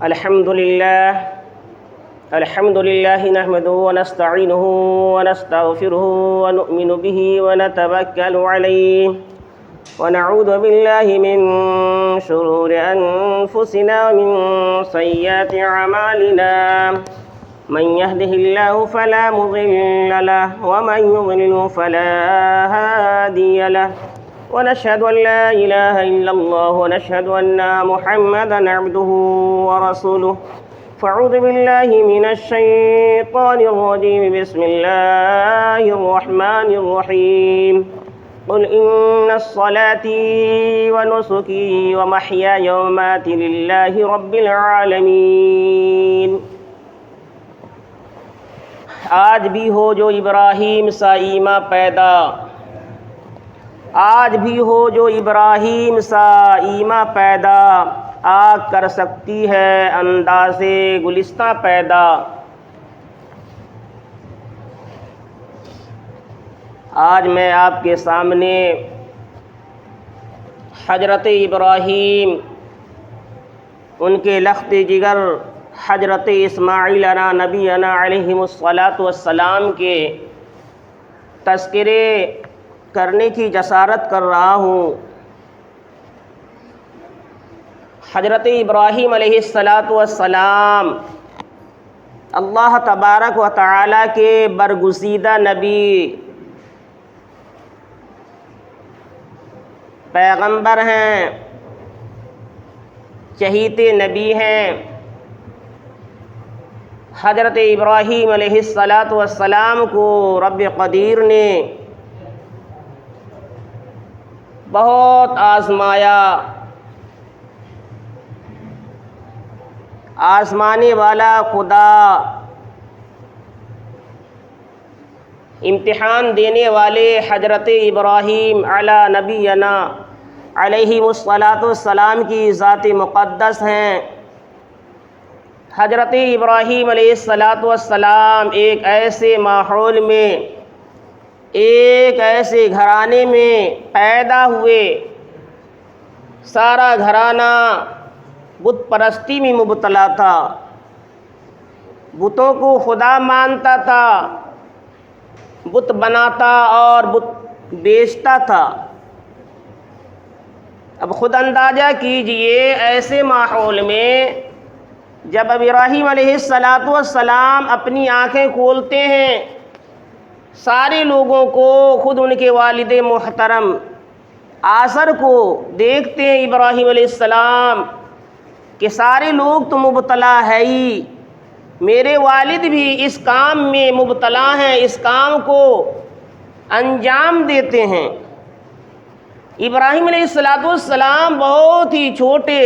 الحمد لله نحمده ونستعينه ونستغفره ونؤمن به ونتوكل عليه ونعوذ بالله من شرور أنفسنا ومن سيئات أعمالنا من يهده الله فلا مضل له ومن يضلل فلا هادي له ونشهد أن لا إله إلا الله ونشهد أن محمدا عبده ورسوله فأعوذ بالله من الشيطان الرجيم بسم الله الرحمن الرحيم قل إن صلاتي ونسكي ومحياي ومماتي لله رب العالمين۔ آج بھی ہو جو ابراہیم سا ایماں پیدا، آج بھی ہو جو ابراہیم سا ایماں پیدا، آگ کر سکتی ہے انداز گلستہ پیدا۔ آج میں آپ کے سامنے حضرت ابراہیم، ان کے لخت جگر حضرت اسماعیل نبینا علیہم الصلاۃ والسلام کے تذکرے کرنے کی جسارت کر رہا ہوں۔ حضرت ابراہیم علیہ الصلاۃ والسلام اللہ تبارک و تعالیٰ کے برگزیدہ نبی، پیغمبر ہیں، چہیتے نبی ہیں۔ حضرت ابراہیم علیہ الصلاۃ والسلام کو رب قدیر نے بہت آزمایا۔ آزمانے والا خدا، امتحان دینے والے حضرت ابراہیم علی نبینا علیہ الصلاۃ والسلام کی ذات مقدس ہیں۔ حضرت ابراہیم علیہ الصلاۃ والسلام ایک ایسے ماحول میں، ایک ایسے گھرانے میں پیدا ہوئے، سارا گھرانہ بت پرستی میں مبتلا تھا، بتوں کو خدا مانتا تھا، بت بناتا اور بت بیچتا تھا۔ اب خود اندازہ کیجئے ایسے ماحول میں جب ابراہیم علیہ الصلاۃ والسلام اپنی آنکھیں کھولتے ہیں، سارے لوگوں کو، خود ان کے والد محترم آزر کو دیکھتے ہیں ابراہیم علیہ السلام کہ سارے لوگ تو مبتلا ہے ہی، میرے والد بھی اس کام میں مبتلا ہیں، اس کام کو انجام دیتے ہیں۔ ابراہیم علیہ السلام بہت ہی چھوٹے،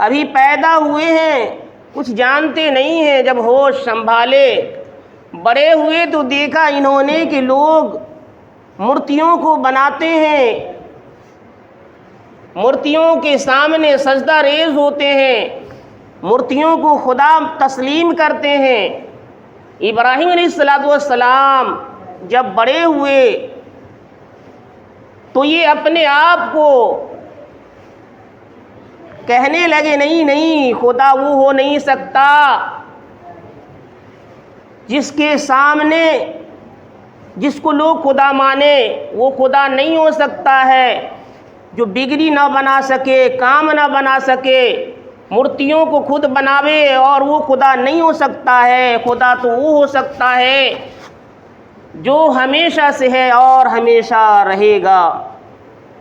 ابھی پیدا ہوئے ہیں، کچھ جانتے نہیں ہیں۔ جب ہوش سنبھالے، بڑے ہوئے تو دیکھا انہوں نے کہ لوگ مورتیوں کو بناتے ہیں، مورتیوں کے سامنے سجدہ ریز ہوتے ہیں، مورتیوں کو خدا تسلیم کرتے ہیں۔ ابراہیم علیہ السلام جب بڑے ہوئے تو یہ اپنے آپ کو کہنے لگے نہیں خدا وہ ہو نہیں سکتا جس کے سامنے، جس کو لوگ خدا مانے، وہ خدا نہیں ہو سکتا ہے۔ جو بگڑی نہ بنا سکے، کام نہ بنا سکے، مورتیوں کو خود بناوے اور وہ خدا نہیں ہو سکتا ہے۔ خدا تو وہ ہو سکتا ہے جو ہمیشہ سے ہے اور ہمیشہ رہے گا۔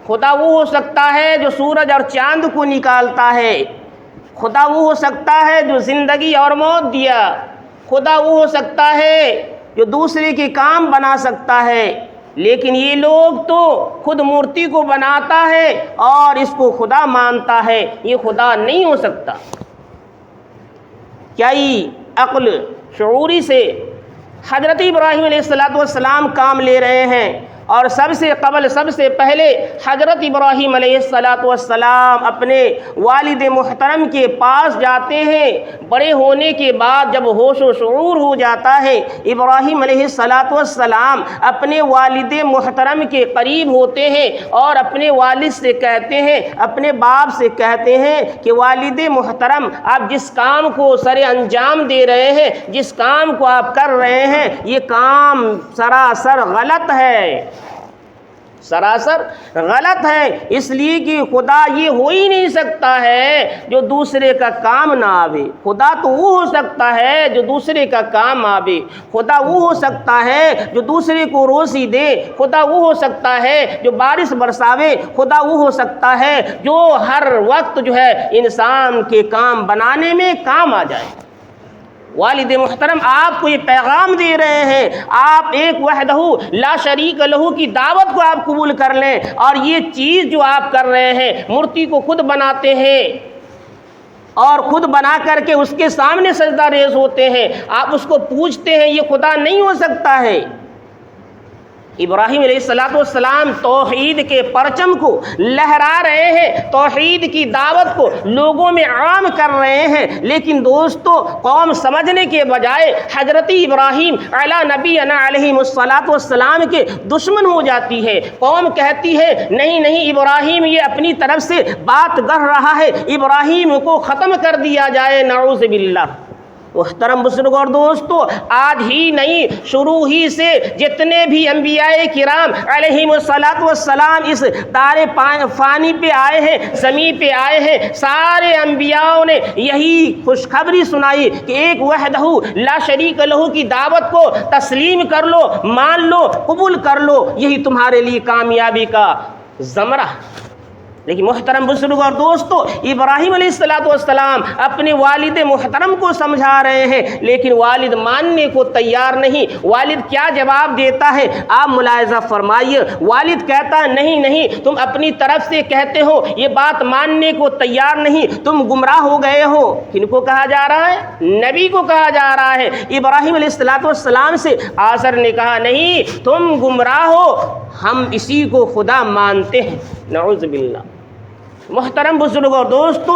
خدا وہ ہو سکتا ہے جو سورج اور چاند کو نکالتا ہے۔ خدا وہ ہو سکتا ہے جو زندگی اور موت دیا۔ خدا وہ ہو سکتا ہے جو دوسرے کے کام بنا سکتا ہے۔ لیکن یہ لوگ تو خود مورتی کو بناتا ہے اور اس کو خدا مانتا ہے، یہ خدا نہیں ہو سکتا۔ کیا یہ عقل شعوری سے حضرت ابراہیم علیہ السلام کام لے رہے ہیں؟ اور سب سے قبل سب سے پہلے حضرت ابراہیم علیہ السلام اپنے والد محترم کے پاس جاتے ہیں۔ بڑے ہونے کے بعد جب ہوش و شعور ہو جاتا ہے، ابراہیم علیہ السلام اپنے والد محترم کے قریب ہوتے ہیں اور اپنے والد سے کہتے ہیں، اپنے باپ سے کہتے ہیں کہ والد محترم، آپ جس کام کو سر انجام دے رہے ہیں، جس کام کو آپ کر رہے ہیں، یہ کام سراسر غلط ہے، سراسر غلط ہے، اس لیے کہ خدا یہ ہو ہی نہیں سکتا ہے جو دوسرے کا کام نہ آوے۔ خدا تو وہ ہو سکتا ہے جو دوسرے کا کام آوے، خدا وہ ہو سکتا ہے جو دوسرے کو روزی دے، خدا وہ ہو سکتا ہے جو بارش برساوے، خدا وہ ہو سکتا ہے جو ہر وقت جو ہے انسان کے کام بنانے میں کام آ جائے۔ والد محترم آپ کو یہ پیغام دے رہے ہیں، آپ ایک وحدہ لا شریک لہ کی دعوت کو آپ قبول کر لیں، اور یہ چیز جو آپ کر رہے ہیں، مورتی کو خود بناتے ہیں اور خود بنا کر کے اس کے سامنے سجدہ ریز ہوتے ہیں، آپ اس کو پوجتے ہیں، یہ خدا نہیں ہو سکتا ہے۔ ابراہیم علیہ السلام توحید کے پرچم کو لہرا رہے ہیں، توحید کی دعوت کو لوگوں میں عام کر رہے ہیں، لیکن دوستو قوم سمجھنے کے بجائے حضرت ابراہیم علی نبینا علیہ السلام کے دشمن ہو جاتی ہے۔ قوم کہتی ہے نہیں نہیں، ابراہیم یہ اپنی طرف سے بات گڑھ رہا ہے، ابراہیم کو ختم کر دیا جائے، نعوذ باللہ۔ محترم بزرگ اور دوستو، آج ہی نہیں، شروع ہی سے جتنے بھی انبیاء کرام علیہم السلام اس دار فانی پہ آئے ہیں، زمین پہ آئے ہیں، سارے انبیاء نے یہی خوشخبری سنائی کہ ایک وحدہ لا شریک لہ کی دعوت کو تسلیم کر لو، مان لو، قبول کر لو، یہی تمہارے لیے کامیابی کا زمرہ۔ لیکن محترم بزرگ اور دوستو، ابراہیم علیہ السلام اپنے والد محترم کو سمجھا رہے ہیں، لیکن والد ماننے کو تیار نہیں۔ والد کیا جواب دیتا ہے آپ ملاحظہ فرمائیے۔ والد کہتا ہے نہیں نہیں، تم اپنی طرف سے کہتے ہو، یہ بات ماننے کو تیار نہیں، تم گمراہ ہو گئے ہو۔ کن کو کہا جا رہا ہے؟ نبی کو کہا جا رہا ہے۔ ابراہیم علیہ السلام سے آزر نے کہا نہیں، تم گمراہ ہو، ہم اسی کو خدا مانتے ہیں، نعوذ باللہ۔ محترم بزرگ اور دوستو،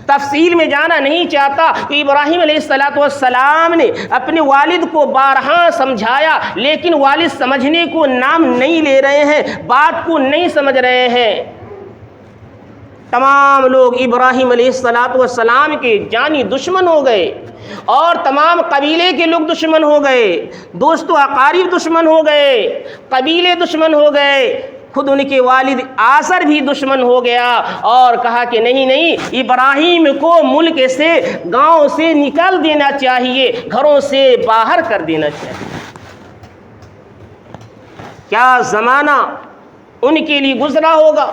تفصیل میں جانا نہیں چاہتا کہ ابراہیم علیہ السلام نے اپنے والد کو بارہا سمجھایا، لیکن والد سمجھنے کو نام نہیں لے رہے ہیں، بات کو نہیں سمجھ رہے ہیں۔ تمام لوگ ابراہیم علیہ السلام کے جانی دشمن ہو گئے، اور تمام قبیلے کے لوگ دشمن ہو گئے، دوستو اقارب دشمن ہو گئے، قبیلے دشمن ہو گئے، خود ان کے والد آزر بھی دشمن ہو گیا، اور کہا کہ نہیں نہیں، ابراہیم کو ملک سے، گاؤں سے نکال دینا چاہیے، گھروں سے باہر کر دینا چاہیے۔ کیا زمانہ ان کے لیے گزرا ہوگا،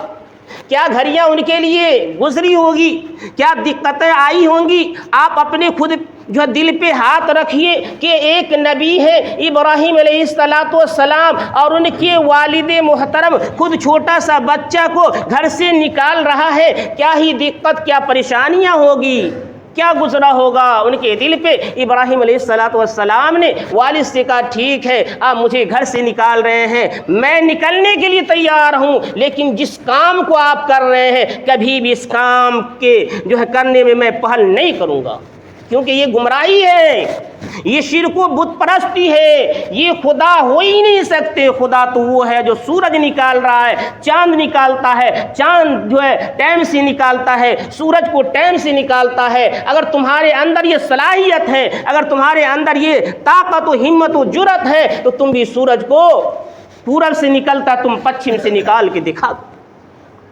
کیا گھڑیاں ان کے لیے گزری ہوگی، کیا دقتیں آئی ہوں گی۔ آپ اپنے خود جو دل پہ ہاتھ رکھیے کہ ایک نبی ہے ابراہیم علیہ السلام، اور ان کے والد محترم خود چھوٹا سا بچہ کو گھر سے نکال رہا ہے، کیا ہی دقت، کیا پریشانیاں ہوگی، کیا گزرا ہوگا ان کے دل پہ۔ ابراہیم علیہ السلام نے والد سے کہا ٹھیک ہے، آپ مجھے گھر سے نکال رہے ہیں، میں نکلنے کے لیے تیار ہوں، لیکن جس کام کو آپ کر رہے ہیں، کبھی بھی اس کام کے جو ہے کرنے میں پہل نہیں کروں گا، کیونکہ یہ گمراہی ہے، یہ شرک و بت پرستی ہے، یہ خدا ہو ہی نہیں سکتے۔ خدا تو وہ ہے جو سورج نکال رہا ہے، چاند نکالتا ہے، چاند جو ہے ٹائم سے نکالتا ہے، سورج کو ٹائم سے نکالتا ہے۔ اگر تمہارے اندر یہ صلاحیت ہے، اگر تمہارے اندر یہ طاقت و ہمت و جرأت ہے، تو تم بھی سورج کو پورب سے نکلتا تم پچھم سے نکال کے دکھا دو۔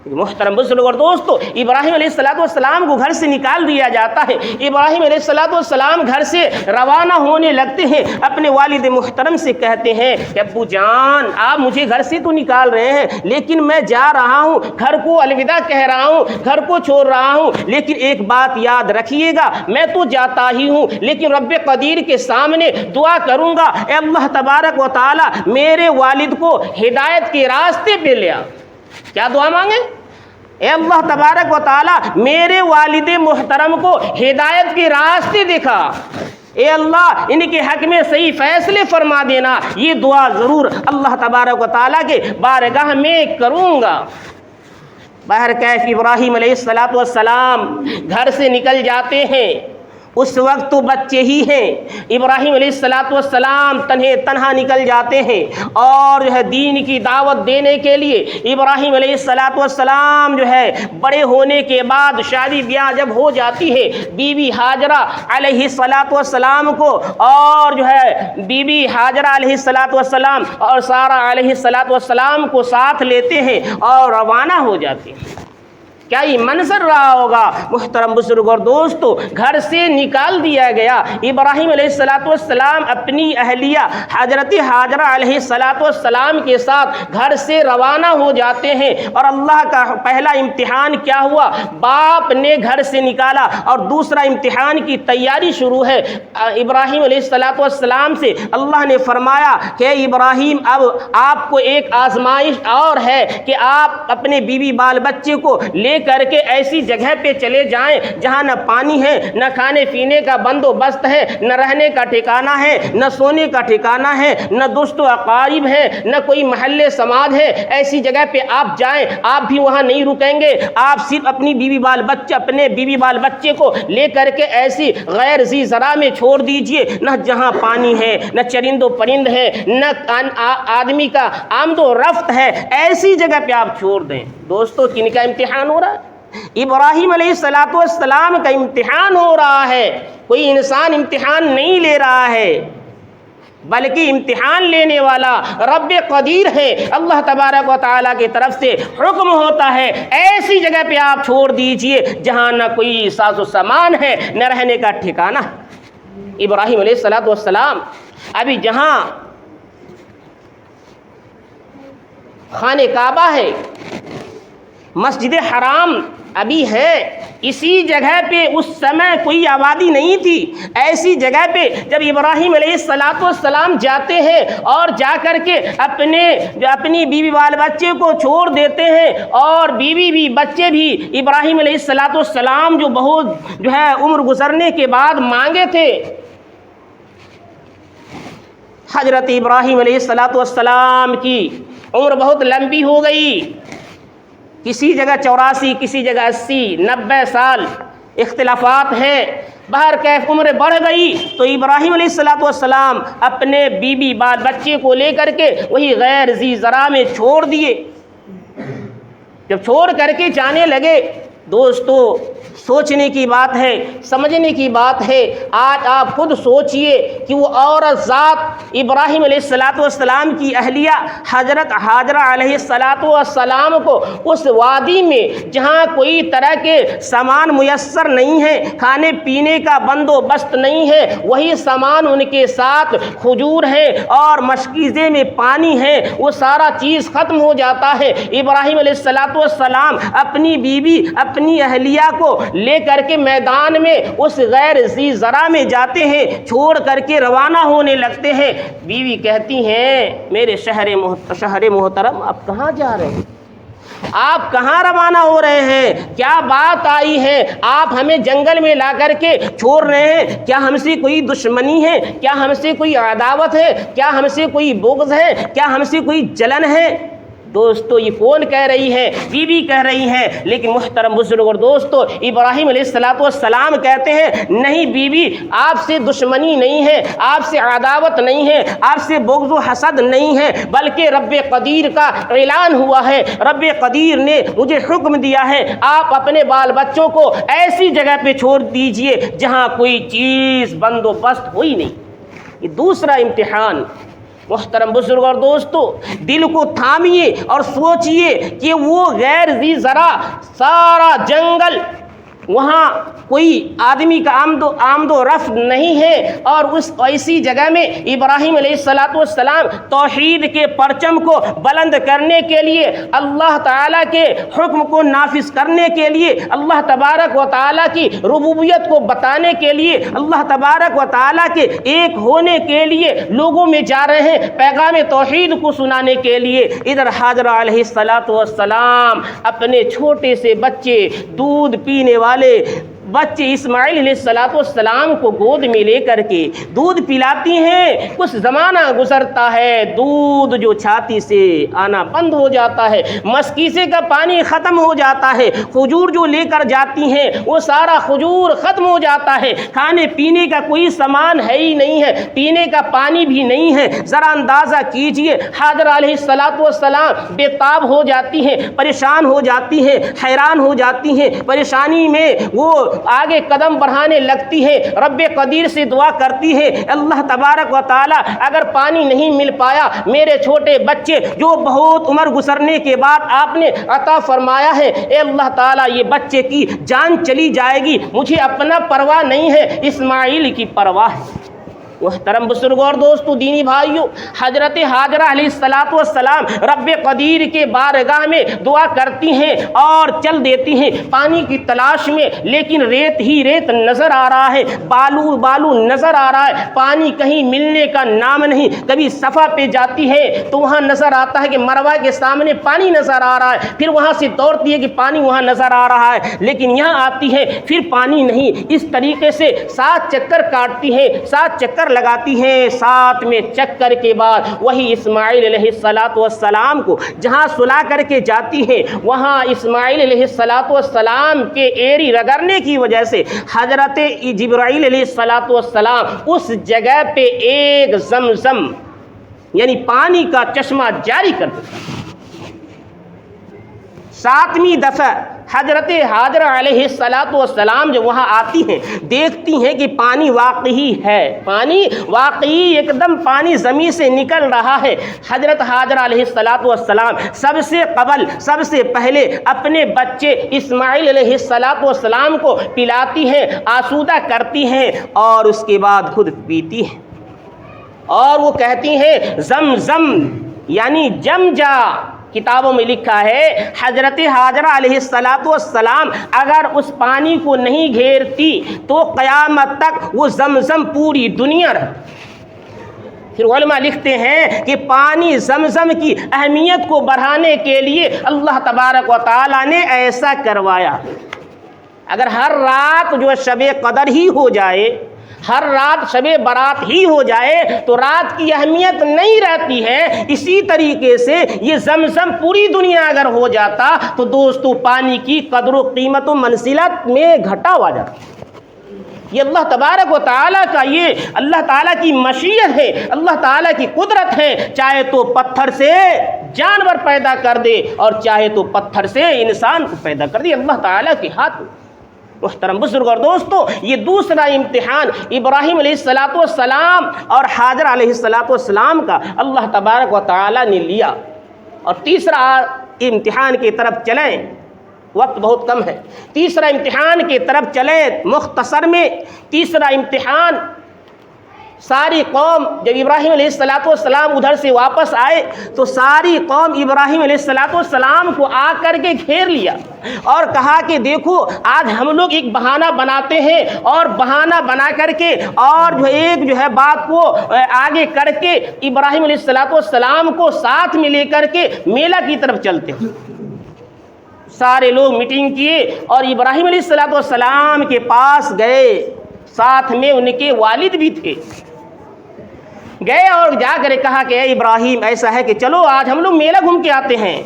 محترم بزرگ اور دوستو، ابراہیم علیہ السلام کو گھر سے نکال دیا جاتا ہے۔ ابراہیم علیہ السلام گھر سے روانہ ہونے لگتے ہیں، اپنے والد محترم سے کہتے ہیں کہ ابو جان، آپ مجھے گھر سے تو نکال رہے ہیں، لیکن میں جا رہا ہوں، گھر کو الوداع کہہ رہا ہوں، گھر کو چھوڑ رہا ہوں، لیکن ایک بات یاد رکھیے گا، میں تو جاتا ہی ہوں، لیکن رب قدیر کے سامنے دعا کروں گا، اے اللہ تبارک و تعالی میرے والد کو ہدایت کے راستے پہ لے آ۔ کیا دعا مانگے؟ اے اللہ تبارک و تعالی میرے والد محترم کو ہدایت کے راستے دکھا۔ اے اللہ ان کے حق میں صحیح فیصلے فرما دینا. یہ دعا ضرور اللہ تبارک و تعالیٰ کے بارگاہ میں کروں گا. بہرکیف ابراہیم علیہ السلام گھر سے نکل جاتے ہیں. اس وقت تو بچے ہی ہیں. ابراہیم علیہ السلام تنہا نکل جاتے ہیں اور جو ہے دین کی دعوت دینے کے لیے ابراہیم علیہ السلام جو ہے بڑے ہونے کے بعد شادی بیاہ جب ہو جاتی ہے بی بی ہاجرہ علیہ السلام کو اور جو ہے بی بی ہاجرہ علیہ السلام اور سارہ علیہ السلام کو ساتھ لیتے ہیں اور روانہ ہو جاتے ہیں. کیا یہ منظر رہا ہوگا محترم بزرگ اور دوستو. گھر سے نکال دیا گیا. ابراہیم علیہ السلام اپنی اہلیہ حضرت ہاجرہ علیہ السلام کے ساتھ گھر سے روانہ ہو جاتے ہیں. اور اللہ کا پہلا امتحان کیا ہوا؟ باپ نے گھر سے نکالا اور دوسرا امتحان کی تیاری شروع ہے. ابراہیم علیہ السلام سے اللہ نے فرمایا کہ ابراہیم اب آپ کو ایک آزمائش اور ہے کہ آپ اپنے بیوی بال بچے کو لے کر کے ایسی جگہ پہ چلے جائیں جہاں نہ پانی ہے، نہ کھانے پینے کا بندوبست ہے، نہ رہنے کا ٹھکانہ ہے، نہ سونے کا ٹھکانہ ہے، نہ دوست و اقارب ہے، نہ کوئی محلے سماج ہے. ایسی جگہ پہ آپ جائیں. آپ بھی وہاں نہیں رکیں گے. آپ صرف اپنے بیوی بال بچے کو لے کر کے ایسی غیر ذی زرع میں چھوڑ دیجئے، نہ جہاں پانی ہے، نہ چرند و پرند ہے، نہ آدمی کا آمد و رفت ہے. ایسی جگہ پہ آپ چھوڑ دیں. دوستو کن کا امتحان ہو رہا ہے؟ ابراہیم علیہ السلام کا امتحان ہو رہا ہے. کوئی انسان امتحان نہیں لے رہا ہے بلکہ امتحان لینے والا رب قدیر ہے. اللہ تبارک و تعالیٰ کی طرف سے حکم ہوتا ہے ایسی جگہ پہ آپ چھوڑ دیجئے جہاں نہ کوئی ساز و سامان ہے، نہ رہنے کا ٹھکانہ. ابراہیم علیہ السلام ابھی جہاں خانہ کعبہ ہے، مسجد حرام ابھی ہے، اسی جگہ پہ اس سمے کوئی آبادی نہیں تھی. ایسی جگہ پہ جب ابراہیم علیہ السلام جاتے ہیں اور جا کر کے اپنی بیوی بال بچے کو چھوڑ دیتے ہیں اور بیوی بھی بچے بھی ابراہیم علیہ السلام جو بہت جو ہے عمر گزرنے کے بعد مانگے تھے. حضرت ابراہیم علیہ السلام کی عمر بہت لمبی ہو گئی. کسی جگہ 84، کسی جگہ 80، 90 سال اختلافات ہیں. باہر کیف عمر بڑھ گئی تو ابراہیم علیہ السلام اپنے بیوی بال بچے کو لے کر کے وہی غیر ذی زرع میں چھوڑ دیے. جب چھوڑ کر کے جانے لگے دوستو سوچنے کی بات ہے، سمجھنے کی بات ہے. آج آپ خود سوچئے کہ وہ عورت ذات ابراہیم علیہ السلام کی اہلیہ حضرت ہاجرہ علیہ السلام کو اس وادی میں جہاں کوئی طرح کے سامان میسر نہیں ہے، کھانے پینے کا بندوبست نہیں ہے، وہی سامان ان کے ساتھ کھجور ہے اور مشکیزے میں پانی ہے، وہ سارا چیز ختم ہو جاتا ہے. ابراہیم علیہ السلام اپنی بیوی اپنی اہلیہ کو لے کر کے میدان میں اس غیر ذی زرع میں جاتے ہیں، چھوڑ کر کے روانہ ہونے لگتے ہیں. بیوی کہتی ہیں میرے شہر محترم آپ کہاں جا رہے ہیں؟ آپ کہاں روانہ ہو رہے ہیں؟ کیا بات آئی ہے؟ آپ ہمیں جنگل میں لا کر کے چھوڑ رہے ہیں. کیا ہم سے کوئی دشمنی ہے؟ کیا ہم سے کوئی عداوت ہے؟ کیا ہم سے کوئی بغض ہے؟ کیا ہم سے کوئی جلن ہے؟ دوستو یہ کون کہہ رہی ہے؟ بیوی کہہ رہی ہے. لیکن محترم بزرگ اور دوستو ابراہیم علیہ السلام کہتے ہیں نہیں بیوی، آپ سے دشمنی نہیں ہے، آپ سے عداوت نہیں ہے، آپ سے بغض و حسد نہیں ہے، بلکہ رب قدیر کا اعلان ہوا ہے. رب قدیر نے مجھے حکم دیا ہے آپ اپنے بال بچوں کو ایسی جگہ پہ چھوڑ دیجئے جہاں کوئی چیز بندوبست ہوئی نہیں. یہ دوسرا امتحان. محترم بزرگ اور دوستو دل کو تھامیے اور سوچئے کہ وہ غیر ذی زرع سارا جنگل، وہاں کوئی آدمی کا آمد و رفت نہیں ہے اور اس ایسی جگہ میں ابراہیم علیہ السلام توحید کے پرچم کو بلند کرنے کے لیے، اللہ تعالیٰ کے حکم کو نافذ کرنے کے لیے، اللہ تبارک و تعالیٰ کی ربوبیت کو بتانے کے لیے، اللہ تبارک و تعالیٰ کے ایک ہونے کے لیے لوگوں میں جا رہے ہیں، پیغام توحید کو سنانے کے لیے. ادھر ہاجرہ علیہ السلام اپنے چھوٹے سے بچے، دودھ پینے والے بچے اسماعیل علیہ السلام کو گود میں لے کر کے دودھ پلاتی ہیں. کچھ زمانہ گزرتا ہے, دودھ جو چھاتی سے آنا بند ہو جاتا ہے, مسکیسے کا پانی ختم ہو جاتا ہے, کھجور جو لے کر جاتی ہیں وہ سارا کھجور ختم ہو جاتا ہے, کھانے پینے کا کوئی سامان ہے ہی نہیں ہے, پینے کا پانی بھی نہیں ہے. ذرا اندازہ کیجئے, حاجرہ علیہ السلام بے-تاب ہو جاتی ہیں, پریشان ہو جاتی ہیں, حیران ہو جاتی ہیں. پریشانی میں وہ آگے قدم بڑھانے لگتی ہے, رب قدیر سے دعا کرتی ہے, اللہ تبارک و تعالی اگر پانی نہیں مل پایا, میرے چھوٹے بچے جو بہت عمر گزرنے کے بعد آپ نے عطا فرمایا ہے, اے اللہ تعالیٰ یہ بچے کی جان چلی جائے گی, مجھے اپنا پرواہ نہیں ہے, اسماعیل کی پرواہ ہے. محترم بزرگوں اور دوستو, دینی بھائیوں, حضرت حاجرہ علیہ السلام رب قدیر کے بارگاہ میں دعا کرتی ہیں اور چل دیتی ہیں پانی کی تلاش میں, لیکن ریت ہی ریت نظر آ رہا ہے, بالو نظر آ رہا ہے, پانی کہیں ملنے کا نام نہیں. کبھی صفا پہ جاتی ہے تو وہاں نظر آتا ہے کہ مروا کے سامنے پانی نظر آ رہا ہے, پھر وہاں سے دوڑتی ہے کہ پانی وہاں نظر آ رہا ہے, لیکن یہاں آتی ہے پھر پانی نہیں. اس طریقے سے 7 چکر کاٹتی ہے, 7 چکر لگاتی ہیں. 7 چکر کے بعد وہی اسماعیل علیہ السلام کو جہاں سلا کر کے جاتی ہیں, وہاں اسماعیل علیہ السلام کے ایری رگڑنے کی وجہ سے حضرت جبرائیل علیہ السلام اس جگہ پہ ایک زمزم یعنی پانی کا چشمہ جاری کر دیتا. 7ویں دفعہ حضرت حاجرہ علیہ السلام جب وہاں آتی ہیں, دیکھتی ہیں کہ پانی واقعی ہے, پانی واقعی ایک دم پانی زمین سے نکل رہا ہے. حضرت حاجرہ علیہ السلام سب سے پہلے اپنے بچے اسماعیل علیہ السلام کو پلاتی ہیں, آسودہ کرتی ہیں, اور اس کے بعد خود پیتی ہیں, اور وہ کہتی ہیں زمزم یعنی جم جا. کتابوں میں لکھا ہے حضرت حاجرہ علیہ السلام اگر اس پانی کو نہیں گھیرتی تو قیامت تک وہ زمزم پوری دنیا رہتی. پھر علماء لکھتے ہیں کہ پانی زمزم کی اہمیت کو بڑھانے کے لیے اللہ تبارک و تعالیٰ نے ایسا کروایا. اگر ہر رات جو شب قدر ہی ہو جائے, ہر رات شب برات ہی ہو جائے تو رات کی اہمیت نہیں رہتی ہے. اسی طریقے سے یہ زمزم پوری دنیا اگر ہو جاتا تو دوستو پانی کی قدر و قیمت و منزلت میں گھٹاوا جاتا. یہ اللہ تبارک و تعالیٰ کا, یہ اللہ تعالیٰ کی مشیت ہے, اللہ تعالیٰ کی قدرت ہے. چاہے تو پتھر سے جانور پیدا کر دے اور چاہے تو پتھر سے انسان کو پیدا کر دے, اللہ تعالیٰ کے ہاتھ میں. محترم بزرگ اور دوستو, یہ دوسرا امتحان ابراہیم علیہ السلام اور حاجرہ علیہ السلام کا اللہ تبارک و تعالیٰ نے لیا. اور تیسرا امتحان کی طرف چلیں, وقت بہت کم ہے, تیسرا امتحان کی طرف چلیں مختصر میں. تیسرا امتحان, ساری قوم جب ابراہیم علیہ السلام ادھر سے واپس آئے تو ساری قوم ابراہیم علیہ السلام کو آ کر کے گھیر لیا اور کہا کہ دیکھو آج ہم لوگ ایک بہانہ بناتے ہیں, اور بہانہ بنا کر کے اور ایک بات کو آگے کر کے ابراہیم علیہ السلام کو ساتھ میں لے کر کے میلہ کی طرف چلتے ہیں. سارے لوگ میٹنگ کیے اور ابراہیم علیہ السلام کے پاس گئے, ساتھ میں ان کے والد بھی تھے. گئے اور جا کر کہا کہ اے ابراہیم ایسا ہے کہ چلو آج ہم لوگ میلہ گھوم کے آتے ہیں.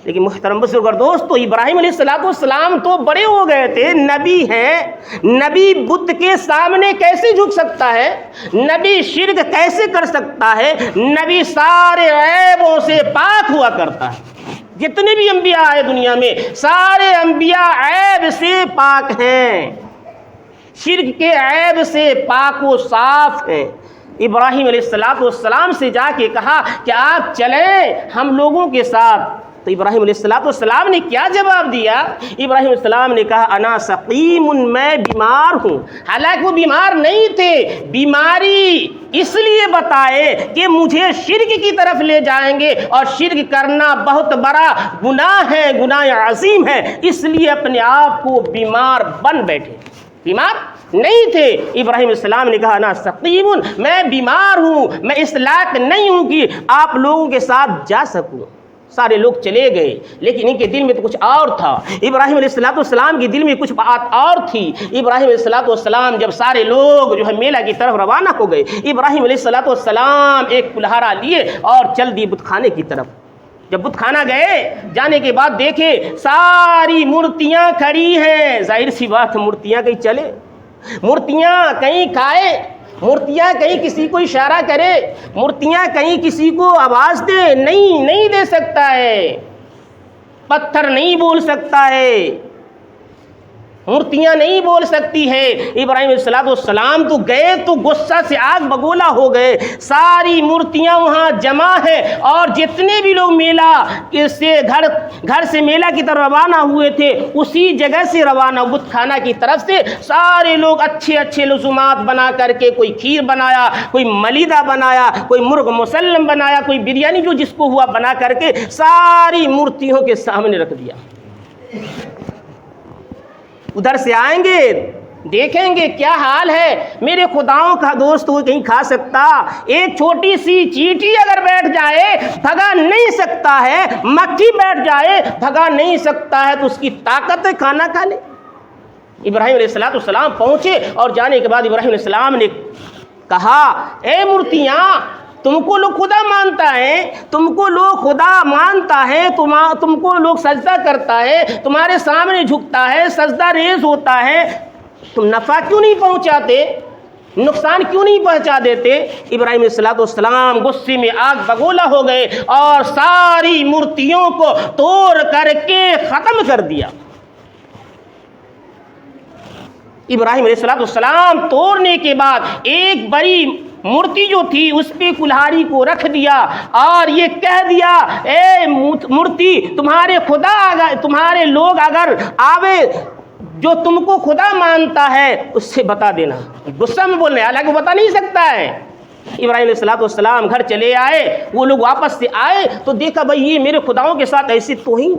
لیکن محترم بزرگ اور دوستو, ابراہیم علیہ السلام تو بڑے ہو گئے تھے, نبی ہیں. نبی بت کے سامنے کیسے جھک سکتا ہے, نبی شرک کیسے کر سکتا ہے, نبی سارے عیبوں سے پاک ہوا کرتا ہے. جتنے بھی انبیاء آئے دنیا میں سارے انبیاء عیب سے پاک ہیں, شرک کے عیب سے پاک و صاف ہیں. ابراہیم علیہ السلام سے جا کے کہا کہ آپ چلیں ہم لوگوں کے ساتھ. تو ابراہیم علیہ السلام نے کیا جواب دیا؟ ابراہیم علیہ السلام نے کہا انا سقیم, میں بیمار ہوں. حالانکہ وہ بیمار نہیں تھے, بیماری اس لیے بتائے کہ مجھے شرک کی طرف لے جائیں گے, اور شرک کرنا بہت بڑا گناہ ہے, گناہ عظیم ہے, اس لیے اپنے آپ کو بیمار بن بیٹھے. بیمار نہیں تھے. ابراہیم علیہ السلام نے کہا انا سقیم, میں بیمار ہوں, میں اس لائق نہیں ہوں کہ آپ لوگوں کے ساتھ جا سکوں. سارے لوگ چلے گئے، لیکن ان کے دل میں تو کچھ اور تھا۔ ابراہیم علیہ السلام کے دل میں کچھ بات اور تھی۔ ابراہیم علیہ السلام جب سارے لوگ جو ہے میلہ کی طرف روانہ ہو گئے، ابراہیم علیہ السلام ایک کلہاڑا لیے اور چل دیے بت خانے کی طرف۔ جب بت خانہ گئے، جانے کے بعد دیکھے ساری مورتیاں کھڑی ہیں۔ ظاہر سی بات، مورتیاں کہیں چلے، مورتیاں کہیں کھائے، مورتیاں کہیں کسی کو اشارہ کرے، مورتیاں کہیں کسی کو آواز دے، نہیں دے سکتا ہے۔ پتھر نہیں بول سکتا ہے، مورتیاں نہیں بول سکتی ہے۔ ابراہیم علیہ السلام تو گئے تو غصہ سے آگ بگولا ہو گئے۔ ساری مورتیاں وہاں جمع ہے، اور جتنے بھی لوگ میلہ سے گھر سے میلہ کی طرف روانہ ہوئے تھے، اسی جگہ سے روانہ بت خانہ کی طرف سے سارے لوگ اچھے اچھے لزومات بنا کر کے، کوئی کھیر بنایا، کوئی ملیدہ بنایا، کوئی مرغ مسلم بنایا، کوئی بریانی جو جس کو ہوا بنا کر کے ساری مورتیوں کے سامنے رکھ دیا۔ ادھر سے آئیں گے، دیکھیں گے کیا حال ہے۔ میرے خداؤں کا دوست وہ کہیں کھا سکتا؟ ایک چھوٹی سی چیٹی اگر بیٹھ جائے بھگا نہیں سکتا ہے، مکھی بیٹھ جائے بھگا نہیں سکتا ہے، تو اس کی طاقت ہے کھانا کھا لے۔ ابراہیم علیہ السلام پہنچے، اور جانے کے بعد ابراہیم علیہ السلام نے کہا، اے مورتیاں، تم کو لوگ خدا مانتا ہے، تم کو لوگ خدا مانتا ہے، تم کو لوگ سجدہ کرتا ہے، تمہارے سامنے جھکتا ہے، سجدہ ریز ہوتا ہے، تم نفع کیوں نہیں پہنچاتے، نقصان کیوں نہیں پہنچا دیتے؟ ابراہیم علیہ السلام غصے میں آگ بگولا ہو گئے اور ساری مورتیوں کو توڑ کر کے ختم کر دیا۔ ابراہیم علیہ السلام توڑنے کے بعد ایک بڑی مورتی جو تھی اس پہ کلہاڑی کو رکھ دیا، اور یہ کہہ دیا، اے مورتی، تمہارے خدا، تمہارے لوگ اگر آوے جو تم کو خدا مانتا ہے اس سے بتا دینا۔ غصہ میں بولنے، حالانکہ بتا نہیں سکتا ہے۔ ابراہیم علیہ السلام گھر چلے آئے، وہ لوگ واپس سے آئے تو دیکھا بھائی یہ میرے خداؤں کے ساتھ ایسی توہین،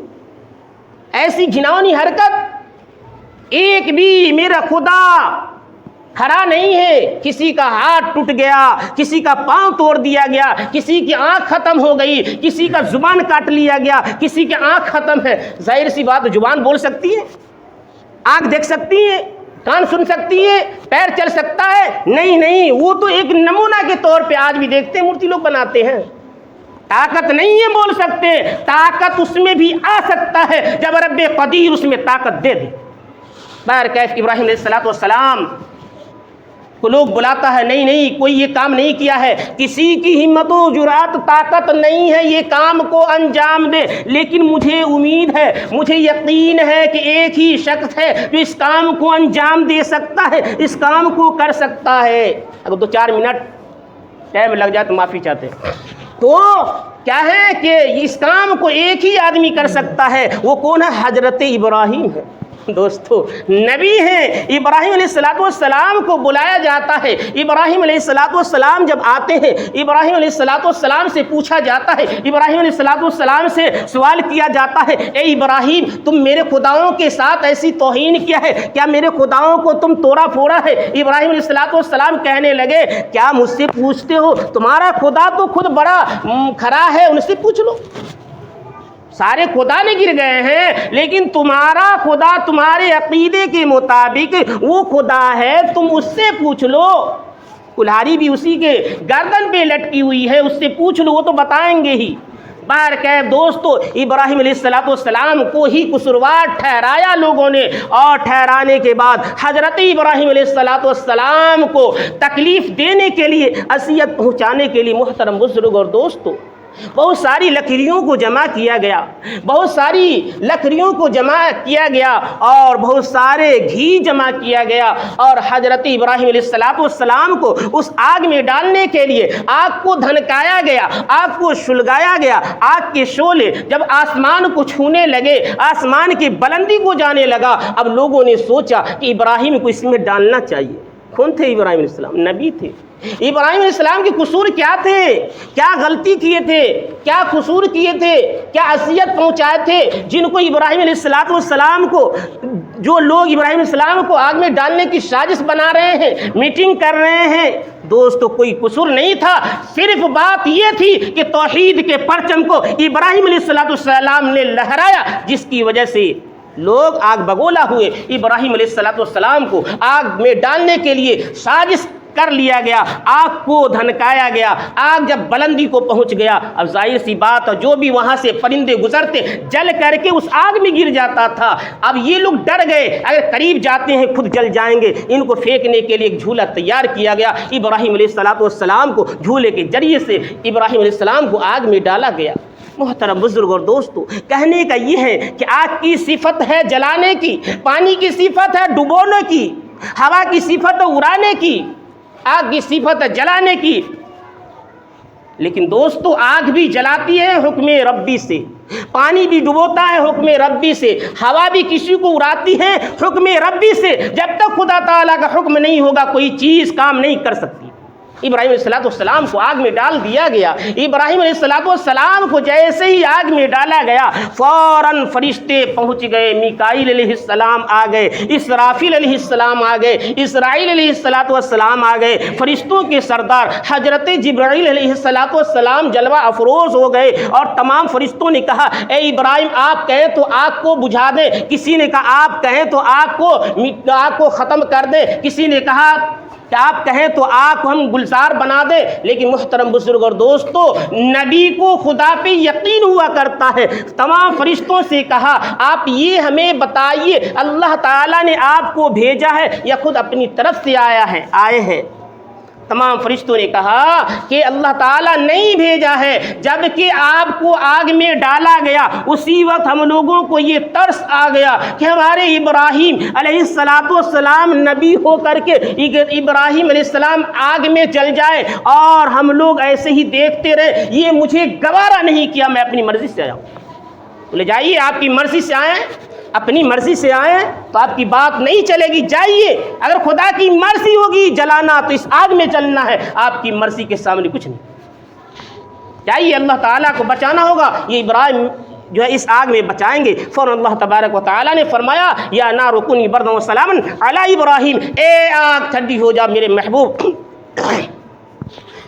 ایسی گھناؤنی حرکت، ایک بھی میرا خدا کھڑا نہیں ہے۔ کسی کا ہاتھ ٹوٹ گیا، کسی کا پاؤں توڑ دیا گیا، کسی کی آنکھ ختم ہو گئی، کسی کا زبان کاٹ لیا گیا، کسی کی آنکھ ختم ہے۔ ظاہر سی بات، زبان بول سکتی ہے، آنکھ دیکھ سکتی ہے، کان سن سکتی ہے، پیر چل سکتا ہے؟ نہیں، وہ تو ایک نمونہ کے طور پہ آج بھی دیکھتے ہیں مورتی لوگ بناتے ہیں۔ طاقت نہیں ہے بول سکتے، طاقت اس میں بھی آ سکتا ہے جب رب قدیر اس میں طاقت دے دے۔ بہرکیف ابراہیم علیہ السلام کو لوگ بلاتا ہے، نہیں کوئی یہ کام نہیں کیا ہے، کسی کی ہمت و جرات طاقت نہیں ہے یہ کام کو انجام دے، لیکن مجھے امید ہے، مجھے یقین ہے کہ ایک ہی شخص ہے جو اس کام کو انجام دے سکتا ہے، اس کام کو کر سکتا ہے۔ اگر 2-4 منٹ ٹائم لگ جائے تو معافی چاہتے ہیں۔ تو کیا ہے کہ اس کام کو ایک ہی آدمی کر سکتا ہے، وہ کون ہے؟ حضرت ابراہیم ہے۔ دوستو، نبی ہیں، ابراہیم علیہ السلام کو بلایا جاتا ہے۔ ابراہیم علیہ السلام جب آتے ہیں، ابراہیم علیہ السلام سے پوچھا جاتا ہے، ابراہیم علیہ السلام سے سوال کیا جاتا ہے، اے ابراہیم، تم میرے خداؤں کے ساتھ ایسی توہین کیا ہے؟ کیا میرے خداؤں کو تم توڑا پھوڑا ہے؟ ابراہیم علیہ السلام کہنے لگے، کیا مجھ سے پوچھتے ہو؟ تمہارا خدا تو خود بڑا کھڑا ہے، ان سے پوچھ لو۔ سارے خدا نے گر گئے ہیں، لیکن تمہارا خدا تمہارے عقیدے کے مطابق وہ خدا ہے، تم اس سے پوچھ لو۔ کلہاڑی بھی اسی کے گردن پہ لٹکی ہوئی ہے، اس سے پوچھ لو، وہ تو بتائیں گے ہی۔ بہرکیف دوستو، ابراہیم علیہ السلام کو ہی قصوروار ٹھہرایا لوگوں نے، اور ٹھہرانے کے بعد حضرت ابراہیم علیہ السلام کو تکلیف دینے کے لیے، اذیت پہنچانے کے لیے محترم بزرگ اور دوستو، بہت ساری لکڑیوں کو جمع کیا گیا، بہت ساری لکڑیوں کو جمع کیا گیا، اور بہت سارے گھی جمع کیا گیا، اور حضرت ابراہیم علیہ السلام کو اس آگ میں ڈالنے کے لیے آگ کو دھنکایا گیا، آگ کو سلگایا گیا۔ آگ کے شعلے جب آسمان کو چھونے لگے، آسمان کی بلندی کو جانے لگا، اب لوگوں نے سوچا کہ ابراہیم کو اس میں ڈالنا چاہیے۔ کون تھے ابراہیم علیہ السلام؟ نبی تھے۔ ابراہیم علیہ السلام کے قصور کیا تھے؟ کیا غلطی کیے تھے؟ کیا قصور کیے تھے؟ کیا اذیت پہنچائے تھے جن کو ابراہیم علیہ السلام کو، جو لوگ ابراہیم علیہ السلام کو آگ میں ڈالنے کی سازش بنا رہے ہیں، میٹنگ کر رہے ہیں؟ دوستو کوئی قصور نہیں تھا، صرف بات یہ تھی کہ توحید کے پرچم کو ابراہیم علیہ السلام نے لہرایا، جس کی وجہ سے لوگ آگ بگولا ہوئے۔ ابراہیم علیہ السلام کو آگ میں ڈالنے کے لیے سازش کر لیا گیا، آگ کو دھنکایا گیا، آگ جب بلندی کو پہنچ گیا، اب ظاہر سی بات ہے جو بھی وہاں سے پرندے گزرتے جل کر کے اس آگ میں گر جاتا تھا۔ اب یہ لوگ ڈر گئے، اگر قریب جاتے ہیں خود جل جائیں گے، ان کو پھینکنے کے لیے ایک جھولا تیار کیا گیا۔ ابراہیم علیہ السلام کو جھولے کے ذریعے سے ابراہیم علیہ السلام کو آگ میں ڈالا گیا۔ محترم بزرگ اور دوستو، کہنے کا یہ ہے کہ آگ کی صفت ہے جلانے کی، پانی کی صفت ہے ڈبونے کی، ہوا کی صفت ہے اڑانے کی، آگ کی صفت ہے جلانے کی۔ لیکن دوستو آگ بھی جلاتی ہے حکم ربی سے، پانی بھی ڈبوتا ہے حکم ربی سے، ہوا بھی کسی کو اڑاتی ہے حکم ربی سے۔ جب تک خدا تعالیٰ کا حکم نہیں ہوگا کوئی چیز کام نہیں کر سکتی۔ ابراہیم علیہ السلام کو آگ میں ڈال دیا گیا۔ ابراہیم علیہ السلام کو جیسے ہی آگ میں ڈالا گیا، فوراً فرشتے پہنچ گئے۔ میکائیل علیہ السلام آ گئے، اسرافیل علیہ السلام آ گئے، اسرائیل علیہ السلام آ گئے، فرشتوں کے سردار حضرت جبرائیل علیہ السلام جلوہ افروز ہو گئے، اور تمام فرشتوں نے کہا اے ابراہیم آپ کہیں تو آگ کو بجھا دیں، کسی نے کہا آپ کہیں تو آگ کو ختم کر دیں، کسی نے کہا کہ آپ کہیں تو آگ کو ہم گلزار بنا دیں۔ لیکن محترم بزرگ اور دوستو، نبی کو خدا پہ یقین ہوا کرتا ہے۔ تمام فرشتوں سے کہا آپ یہ ہمیں بتائیے اللہ تعالیٰ نے آپ کو بھیجا ہے یا خود اپنی طرف سے آئے ہیں؟ تمام فرشتوں نے کہا کہ اللہ تعالیٰ نہیں بھیجا ہے۔ جب کہ آپ کو آگ میں ڈالا گیا اسی وقت ہم لوگوں کو یہ ترس آ گیا کہ ہمارے ابراہیم علیہ السلام نبی ہو کر کے ابراہیم علیہ السلام آگ میں جل جائے اور ہم لوگ ایسے ہی دیکھتے رہے، یہ مجھے گوارا نہیں کیا، میں اپنی مرضی سے آیا ہوں۔ بولے جائیے آپ کی مرضی سے آئیں، اپنی مرضی سے آئیں تو آپ کی بات نہیں چلے گی، جائیے۔ اگر خدا کی مرضی ہوگی جلانا تو اس آگ میں چلنا ہے، آپ کی مرضی کے سامنے کچھ نہیں۔ جائیے، اللہ تعالیٰ کو بچانا ہوگا، یہ ابراہیم جو ہے اس آگ میں بچائیں گے۔ فوراً اللہ تبارک و تعالیٰ نے فرمایا یا نار کونی بردا و سلاما علی ابراہیم، اے آگ ٹھنڈی ہو جا میرے محبوب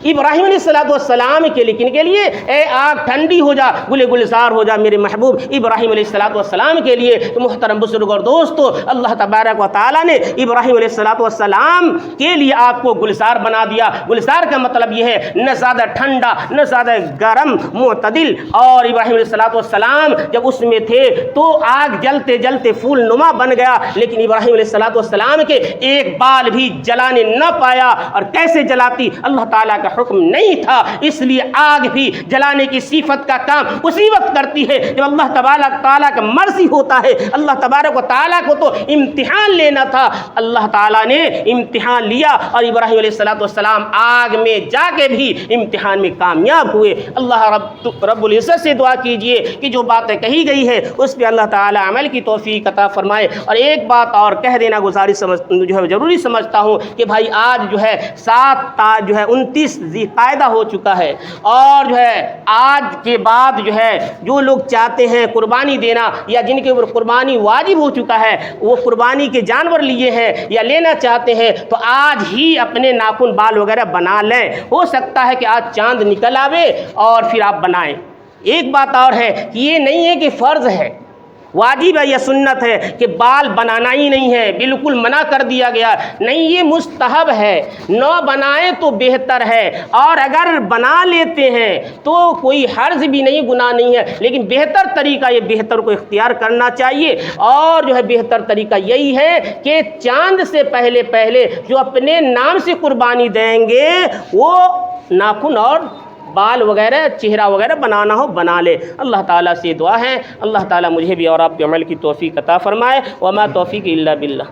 ابراہیم علیہ السلام کے لیکن کے لیے، اے آگ ٹھنڈی ہو جا، گلے گلزار ہو جا میرے محبوب ابراہیم علیہ السلام کے لیے۔ تو محترم بزرگ اور دوستو، اللہ تبارک و تعالیٰ نے ابراہیم علیہ السلام کے لیے آگ کو گلزار بنا دیا۔ گلزار کا مطلب یہ ہے نہ زیادہ ٹھنڈا نہ زیادہ گرم، معتدل۔ اور ابراہیم علیہ السلام جب اس میں تھے تو آگ جلتے جلتے پھول نما بن گیا، لیکن ابراہیم علیہ السلام کے ایک بال بھی جلانے نہ پایا۔ اور کیسے جلاتی؟ اللہ تعالیٰ کا حکم نہیں تھا، اس لیے آگ بھی جلانے کی صفت کا کام اسی وقت کرتی ہے جب اللہ تبارک تعالیٰ کا مرضی ہوتا ہے۔ اللہ تبارک و تعالیٰ کو تو امتحان لینا تھا، اللہ تعالیٰ نے امتحان لیا اور ابراہیم علیہ السلام آگ میں جا کے بھی امتحان میں کامیاب ہوئے۔ اللہ رب العزت سے دعا کیجئے کہ جو باتیں کہی گئی ہے اس پہ اللہ تعالیٰ عمل کی توفیق عطا فرمائے۔ اور ایک بات اور کہہ دینا گزارش جو ہے ضروری سمجھتا ہوں کہ بھائی آج جو ہے 29 ذی قعدہ ہو چکا ہے، اور جو ہے آج کے بعد جو ہے جو لوگ چاہتے ہیں قربانی دینا یا جن کے اوپر قربانی واجب ہو چکا ہے، وہ قربانی کے جانور لیے ہیں یا لینا چاہتے ہیں تو آج ہی اپنے ناخن بال وغیرہ بنا لیں۔ ہو سکتا ہے کہ آج چاند نکل آوے اور پھر آپ بنائیں۔ ایک بات اور ہے کہ یہ نہیں ہے کہ فرض ہے، واجب ہے یا سنت ہے کہ بال بنانا ہی نہیں ہے، بالکل منع کر دیا گیا، نہیں، یہ مستحب ہے، نہ بنائیں تو بہتر ہے، اور اگر بنا لیتے ہیں تو کوئی حرج بھی نہیں، گناہ نہیں ہے، لیکن بہتر طریقہ یہ بہتر کو اختیار کرنا چاہیے۔ اور جو ہے بہتر طریقہ یہی ہے کہ چاند سے پہلے جو اپنے نام سے قربانی دیں گے وہ ناخن اور بال وغیرہ چہرہ وغیرہ بنانا ہو بنا لے۔ اللہ تعالیٰ سے دعا ہے اللہ تعالیٰ مجھے بھی اور آپ کے عمل کی توفیق عطا فرمائے۔ وما توفیق الا باللہ۔